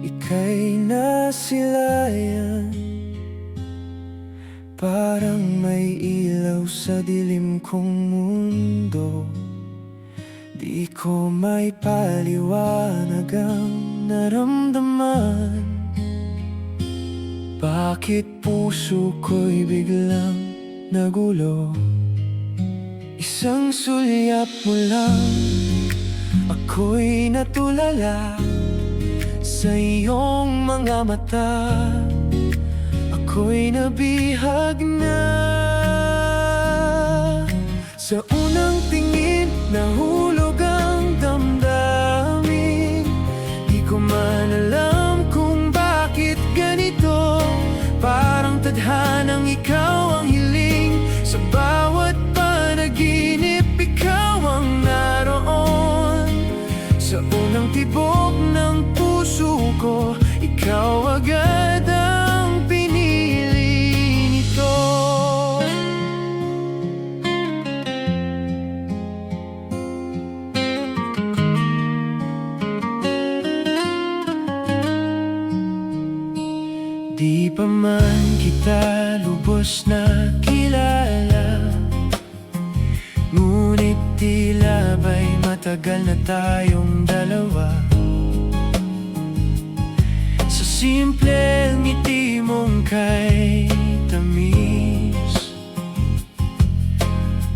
ika'y nasilayan. Parang may ilaw sa dilim kong mundo. Di ko may paliwanag ang naramdaman. Bakit puso ko'y biglang nagulo? Isang sulyap mo lang, ako'y natulala sa iyong mga mata. Ako'y nabihag na. Sa unang tingin, nahulog ang damdamin. Di ko man alam kung bakit ganito. Parang tadhanang ikaw ang hiling. Sa bawat panaginip, ikaw ang naroon. Sa unang tibok ng puso ko, ikaw agad ang pinili nito. Di pa man kita lubos na kilala, ngunit tila ba'y matagal na tayong dalawa. Sa simple ngiti mong kay tamis,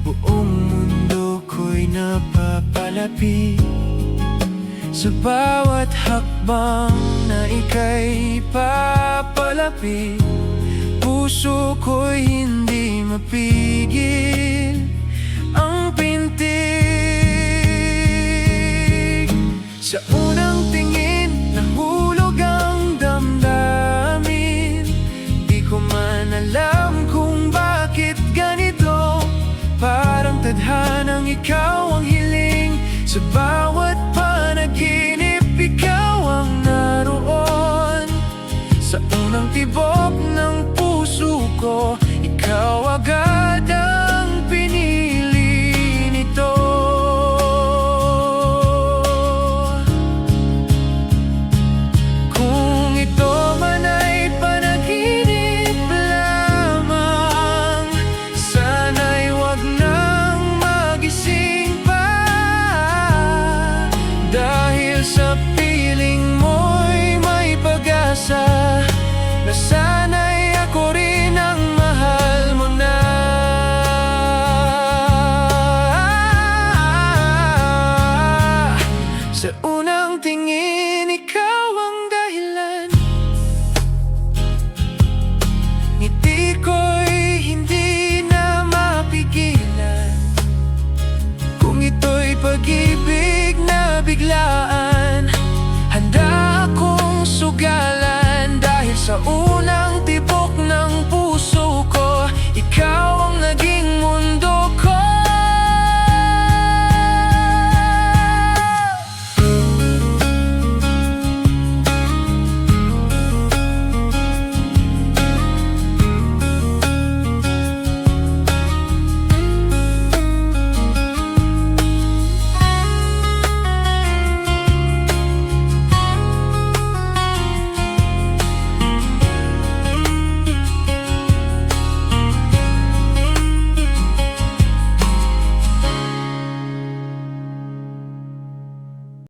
buong mundo ko'y napapalapit. Sa bawat hakbang na ika'y papalapit, puso ko'y hindi mapigil ang pintig. Sa unang tingin, nahulog ang damdamin. Di ko man alam kung bakit ganito. Parang tadhanang ikaw ang hiling. Sa bawat panaginip, ikaw ang naroon. Sa unang tibok ng puso ko, ikaw agad ang pinili nito. Kung ito man ay panaginip lamang, sana'y wag nang magising pa. Dahil sa piling mo'y may pag-asa na sana'y ako rin ang mahal mo na. Sa unang tingin, ikaw ang dahilan. Ngiti ko'y hindi na mapigilan. Kung ito'y pag-ibig na biglaan, handa akong sugalan. Dahil sa